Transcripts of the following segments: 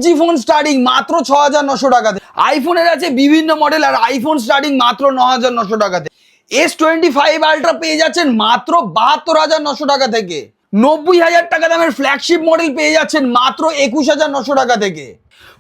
G phone starting মাত্র ৬,৯০০ টাকাতে। আইফোনের আছে বিভিন্ন মডেল আর আইফোন স্টার্টিং মাত্র ৯,৯০০ টাকাতে। S25 আলট্রা পেয়ে যাচ্ছেন মাত্র ৭২,৯০০ টাকা থেকে। ৯০,০০০ টাকা দামের ফ্ল্যাগশিপ মডেল পেয়ে যাচ্ছেন মাত্র ২১,৯০০ টাকা থেকে।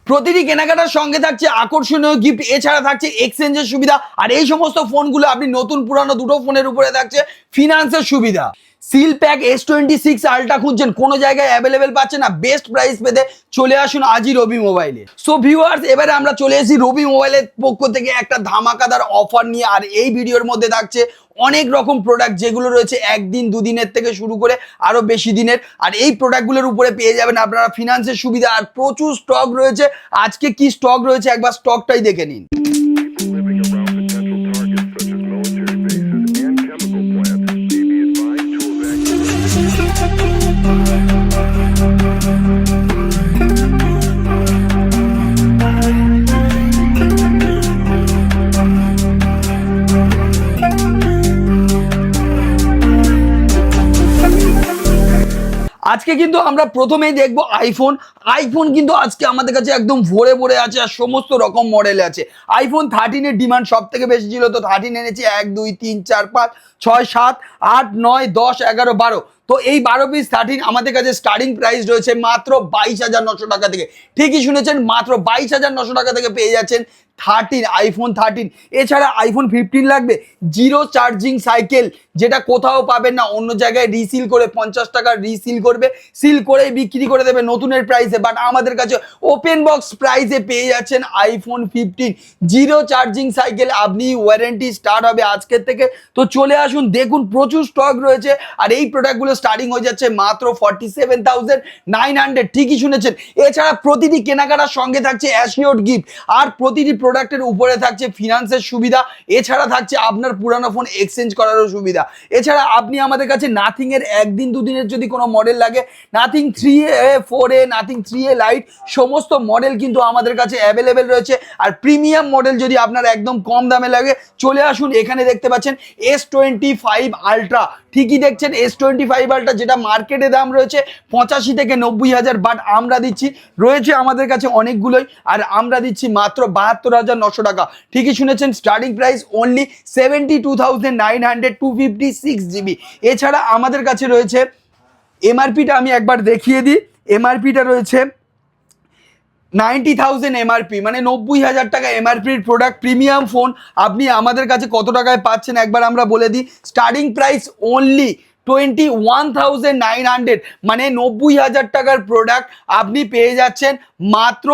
প্রতিটি কেনাকাটার সঙ্গে থাকছে আকর্ষণীয় গিফট, এছাড়া থাকছে এক্সচেঞ্জের সুবিধা। আর এই সমস্ত ফোনগুলো আপনি নতুন পুরানো দুটো ফোনের উপরে থাকছে ফিনান্সের সুবিধা। সিল প্যাক S26 আলট্রা খুঁজছেন, কোনো জায়গায় অ্যাভেলেবেল পাচ্ছেন না, বেস্ট প্রাইস পেতে চলে আসুন আজই রবি মোবাইলে। সো ভিউয়ার্স, এবারে আমরা চলে এসেছি রবি মোবাইলের পক্ষ থেকে একটা ধামাকাদার অফার নিয়ে। আর এই ভিডিওর মধ্যে থাকছে অনেক রকম প্রোডাক্ট, যেগুলো রয়েছে একদিন দুদিনের থেকে শুরু করে আরো বেশি দিনের। আর এই প্রোডাক্টগুলোর উপরে পেয়ে যাবেন আপনারা ফিনান্সের সুবিধা আর প্রচুর স্টক রয়েছে। আজকে কি স্টক রয়েছে একবার স্টকটাই দেখে নিন। আজকে কিন্তু আমরা প্রথমেই দেখবো আইফোন কিন্তু আজকে আমাদের কাছে একদম ভরে ভরে আছে আর সমস্ত রকম মডেল আছে। আইফোন 13-এর ডিমান্ড সব থেকে বেশি ছিল, তো 13 এনেছি 1 2 3 4 5 6 7 8 9 10 11 12। তো এই 12 পিস 13 আমাদের কাছে স্টার্টিং প্রাইস রয়েছে মাত্র 22,900 টাকা থেকে। ঠিকই শুনেছেন, মাত্র 22,900 টাকা থেকে পেয়ে যাচ্ছেন আইফোন 13। এছাড়া আইফোন 15 লাগবে, জিরো চার্জিং সাইকেল, যেটা কোথাও পাবেন না, অন্য জায়গায় রিসিল করে 50 টাকা রিসিল করবে, সিল করে বিক্রি করে দেবে নতুনের প্রাইসে। বাট আমাদের কাছে ওপেন বক্স প্রাইসে পেয়ে যাচ্ছেন আইফোন 15 জিরো চার্জিং সাইকেল। আপনি ওয়ারেন্টি স্টার্ট হবে আজকের থেকে। তো চলে আসুন, দেখুন প্রচুর স্টক রয়েছে। আর এই প্রোডাক্টগুলো স্টার্টিং হয়ে যাচ্ছে মাত্র 47,900। ঠিকই শুনেছেন। এছাড়া প্রতিটি কেনাকাটার সঙ্গে থাকছে অ্যাসিওর্ড গিফট, আর প্রতিটি প্রোডাক্টের উপরে থাকছে ফিনান্সের সুবিধা। এছাড়া থাকছে আপনার পুরানো ফোন এক্সচেঞ্জ করারও সুবিধা। এছাড়া আপনি আমাদের কাছে নাথিং এর একদিন দুদিনের যদি কোনো মডেল লাগে, nothing 3A 4A, nothing 3A light, সমস্ত মডেল কিন্তু আমাদের কাছে অ্যাভেলেবেল রয়েছে। আর প্রিমিয়াম মডেল যদি আপনার একদম কম দামে লাগে, চলে আসুন। এখানে দেখতে পাচ্ছেন S25 আলট্রা। ঠিকই দেখছেন, S25 আলট্রা, যেটা মার্কেটে দাম রয়েছে 85 থেকে 90,000, বাট আমরা দিচ্ছি, রয়েছে আমাদের কাছে অনেকগুলোই, আর আমরা দিচ্ছি মাত্র 72,900 টাকা। ঠিকই শুনেছেন, স্টার্টিং প্রাইস অনলি 72,900, 256 GB। এছাড়া আমাদের কাছে রয়েছে এমআরপিটা আমি একবার দেখিয়ে দিই। এমআরপিটা রয়েছে 90,000 এমআরপি, মানে 90,000 টাকা এমআরপির প্রোডাক্ট। প্রিমিয়াম ফোন আপনি আমাদের কাছে কত টাকায় পাচ্ছেন একবার আমরা বলে দিই। স্টার্টিং প্রাইস অনলি 21,900, মানে 90,000 টাকার প্রোডাক্ট আপনি পেয়ে যাচ্ছেন মাত্র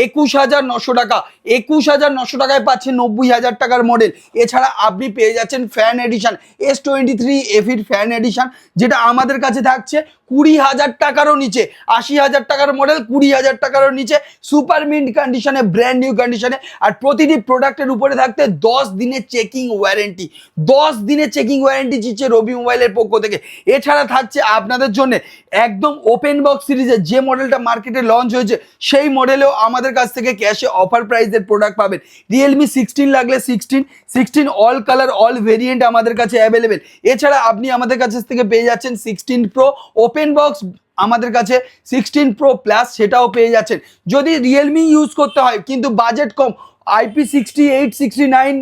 21,900 টাকা। 21,900 টাকায় পাচ্ছেন 90,000 টাকার মডেল। এছাড়া আপনি পেয়ে যাচ্ছেন ফ্যান এডিশন S23 এফির ফ্যান এডিশন, যেটা আমাদের কাছে থাকছে 20,000 টাকারও নিচে। 80,000 টাকার মডেল 20,000 টাকারও নিচে, সুপার মিন্ট কন্ডিশনে, ব্র্যান্ড নিউ কন্ডিশনে। আর প্রতিটি প্রোডাক্টের উপরে থাকতে 10 দিনের চেকিং ওয়ারেন্টি। 10 দিনের চেকিং ওয়ারেন্টি দিচ্ছে রবি মোবাইলের পক্ষ থেকে। এছাড়া থাকছে আপনাদের জন্য একদম ওপেন বক্স সিরিজের যে মডেলটা মার্কেটে লঞ্চ হয়েছে, সেই মডেলেও আমাদের কাছ থেকে ক্যাশে অফার প্রাইসের প্রোডাক্ট পাবেন। রিয়েলমি 16 লাগলে 16 অল কালার অল ভেরিয়েন্ট আমাদের কাছে অ্যাভেলেবেল। এছাড়া আপনি আমাদের কাছ থেকে পেয়ে যাচ্ছেন 16 প্রো ওপেন বক্স, আমাদের কাছে 16 প্রো প্লাস সেটাও পেয়ে যাচ্ছেন। যদি রিয়েলমি ইউজ করতে হয় কিন্তু বাজেট কম, IP68 69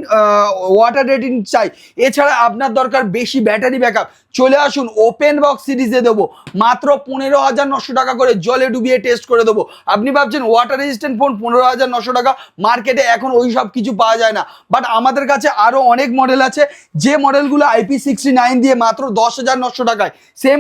ওয়াটার রেটিং চাই, এছাড়া আপনার দরকার বেশি ব্যাটারি ব্যাকআপ, চলে আসুন ওপেন বক্স সিরিজে দেবো মাত্র 15,900 টাকা করে, জলে ডুবিয়ে টেস্ট করে দেবো। আপনি ভাবছেন ওয়াটার রেজিস্ট্যান্ট ফোন 15,900 টাকা, মার্কেটে এখন ওই সব কিছু পাওয়া যায় না। বাট আমাদের কাছে আরও অনেক মডেল আছে, যে মডেলগুলো IP69 দিয়ে মাত্র 10,900 টাকায়, সেম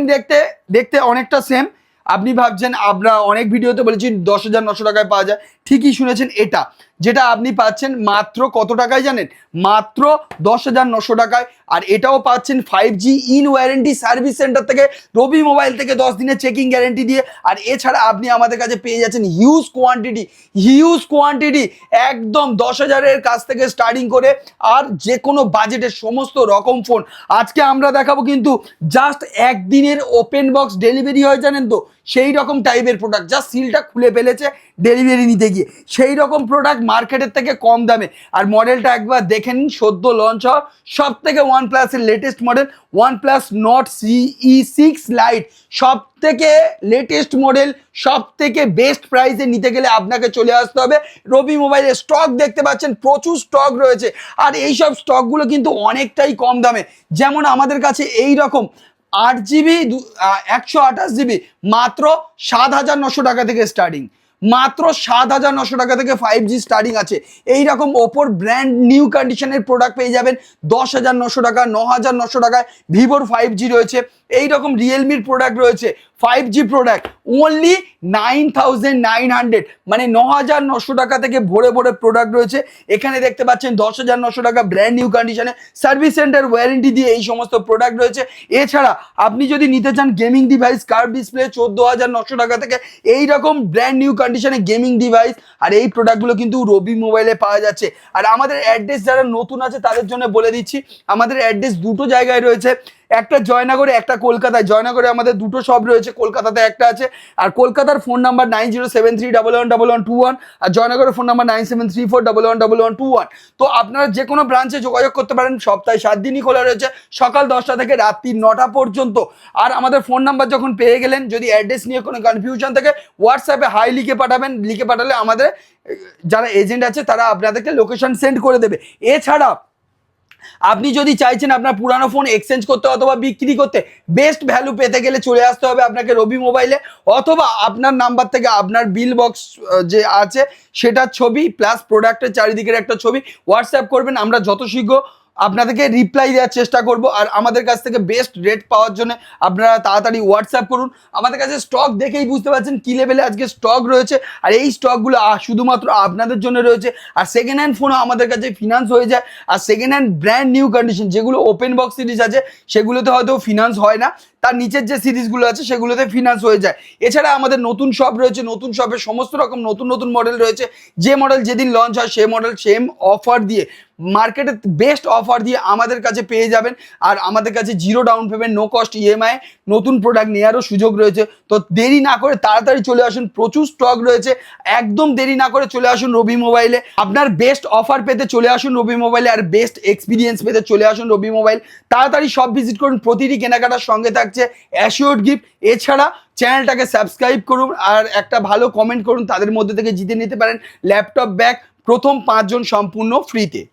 দেখতে অনেকটা সেম। আপনি ভাবছেন, আমরা অনেক ভিডিওতে বলেছি 10,900 টাকায় পাওয়া যায়। ঠিকই শুনেছেন, এটা যেটা আপনি পাচ্ছেন মাত্র কত টাকায় জানেন? মাত্র 10,900 টাকায়। আর এটাও পাচ্ছেন 5G in warranty service centre থেকে, রবি মোবাইল থেকে 10 দিনের চেকিং গ্যারেন্টি দিয়ে। আর এছাড়া আপনি আমাদের কাছে পেয়ে যাচ্ছেন হিউজ কোয়ান্টিটি, একদম 10,000-এর কাছ থেকে স্টার্টিং করে আর যে কোনো বাজেটের সমস্ত রকম ফোন আজকে আমরা দেখাবো। কিন্তু জাস্ট একদিনের ওপেন বক্স ডেলিভারি হয়, জানেন তো? সেই রকম টাইপের প্রোডাক্ট, যা সিলটা খুলে ফেলেছে ডেলিভারি নিতে গিয়ে, সেই রকম প্রোডাক্ট মার্কেটের থেকে কম দামে। আর মডেলটা একবার দেখে নিন, সদ্য লঞ্চ হওয়া সব থেকে OnePlus-এর latest model OnePlus Nord CE6 Lite, সব থেকে লেটেস্ট মডেল, সব থেকে বেস্ট প্রাইসে নিতে গেলে আপনাকে চলে আসতে হবে রবি মোবাইলের। স্টক দেখতে পাচ্ছেন প্রচুর স্টক রয়েছে, আর এই সব স্টকগুলো কিন্তু অনেকটাই কম দামে। যেমন আমাদের কাছে এই রকম 8GB 128GB মাত্র 7,900 টাকা থেকে স্টার্টিং, মাত্র 7,900 টাকা থেকে 5G স্টার্টিং আছে। এইরকম ওপোর ব্র্যান্ড নিউ কন্ডিশনের প্রোডাক্ট পেয়ে যাবেন 10,900 টাকা, 9,900 টাকায়। ভিভোর 5G রয়েছে, এইরকম রিয়েলমির প্রোডাক্ট রয়েছে 5G প্রোডাক্ট অনলি 9,900, মানে 9,900 টাকা থেকে ভরে ভরে প্রোডাক্ট রয়েছে। এখানে দেখতে পাচ্ছেন 10,900 টাকা ব্র্যান্ড নিউ কন্ডিশনে সার্ভিস সেন্টার ওয়ারেন্টি দিয়ে এই সমস্ত প্রোডাক্ট রয়েছে। এছাড়া আপনি যদি নিতে চান গেমিং ডিভাইস কার্ভ ডিসপ্লে 14,900 টাকা থেকে এইরকম ব্র্যান্ড নিউ কন্ডিশনে গেমিং ডিভাইস, আর এই প্রোডাক্টগুলো কিন্তু রবি মোবাইলে পাওয়া যাচ্ছে। আর আমাদের অ্যাড্রেস যারা নতুন আছে তাদের জন্য বলে দিচ্ছি, আমাদের অ্যাড্রেস দুটো জায়গায় রয়েছে, একটা জয়নগরে, একটা কলকাতায়। জয়নগরে আমাদের দুটো শপ রয়েছে, কলকাতাতে একটা আছে। আর কলকাতার ফোন নাম্বার 9073111121, আর জয়নগরের ফোন নাম্বার 9734111121। তো আপনারা যে কোনো ব্রাঞ্চে যোগাযোগ করতে পারেন, সপ্তাহে 7 দিনই খোলা রয়েছে, সকাল 10টা থেকে রাত্রি 9টা পর্যন্ত। আর আমাদের ফোন নাম্বার যখন পেয়ে গেলেন, যদি অ্যাড্রেস নিয়ে কোনো কনফিউশন থাকে হোয়াটসঅ্যাপে হাই লিখে পাঠাবেন, লিখে পাঠালে আমাদের যারা এজেন্ট আছে তারা আপনাদেরকে লোকেশন সেন্ড করে দেবে। এছাড়া আপনি যদি চাইছেন আপনার পুরানো ফোন এক্সচেঞ্জ করতে অথবা বিক্রি করতে, বেস্ট ভ্যালু পেতে গেলে চলে আসতে হবে আপনাকে রবি মোবাইলে, অথবা আপনার নাম্বার থেকে আপনার বিল বক্স যে আছে সেটার ছবি প্লাস প্রোডাক্টের চারিদিকের একটা ছবি হোয়াটসঅ্যাপ করবেন, আমরা যত শীঘ্র আপনাদেরকে রিপ্লাই দেওয়ার চেষ্টা করব। আর আমাদের কাছ থেকে বেস্ট রেট পাওয়ার জন্য আপনারা তাড়াতাড়ি হোয়াটসঅ্যাপ করুন। আমাদের কাছে স্টক দেখেই বুঝতে পারছেন কী লেভেলে আজকে স্টক রয়েছে, আর এই স্টকগুলো শুধুমাত্র আপনাদের জন্য রয়েছে। আর সেকেন্ড হ্যান্ড ফোনও আমাদের কাছে ফিনান্স হয়ে যায়, আর second hand brand new condition যেগুলো ওপেন বক্স সিরিজ আছে সেগুলোতে হয়তো ফিনান্স হয় না, তার নিচের যে সিরিজগুলো আছে সেগুলোতে ফিনান্স হয়ে যায়। এছাড়া আমাদের নতুন শপ রয়েছে, নতুন শপে সমস্ত রকম নতুন নতুন মডেল রয়েছে। যে মডেল যেদিন লঞ্চ হয় সেই মডেল সেম অফার দিয়ে, মার্কেটে বেস্ট অফার দিয়ে আমাদের কাছে পেয়ে যাবেন। আর আমাদের কাছে zero down payment, no cost EMI নতুন প্রোডাক্ট নেওয়ারও সুযোগ রয়েছে। তো দেরি না করে তাড়াতাড়ি চলে আসুন, প্রচুর স্টক রয়েছে, একদম দেরি না করে চলে আসুন রবি মোবাইলে। আপনার বেস্ট অফার পেতে চলে আসুন রবি মোবাইলে, আর বেস্ট এক্সপিরিয়েন্স পেতে চলে আসুন রবি মোবাইল। তাড়াতাড়ি সব ভিজিট করুন, প্রতিটি কেনাকাটার সঙ্গে থাকছে অ্যাসিওর্ড গিফট। এছাড়া চ্যানেলটাকে সাবস্ক্রাইব করুন আর একটা ভালো কমেন্ট করুন, তাদের মধ্যে থেকে জিতে নিতে পারেন ল্যাপটপ ব্যাগ প্রথম 5 জন সম্পূর্ণ ফ্রিতে।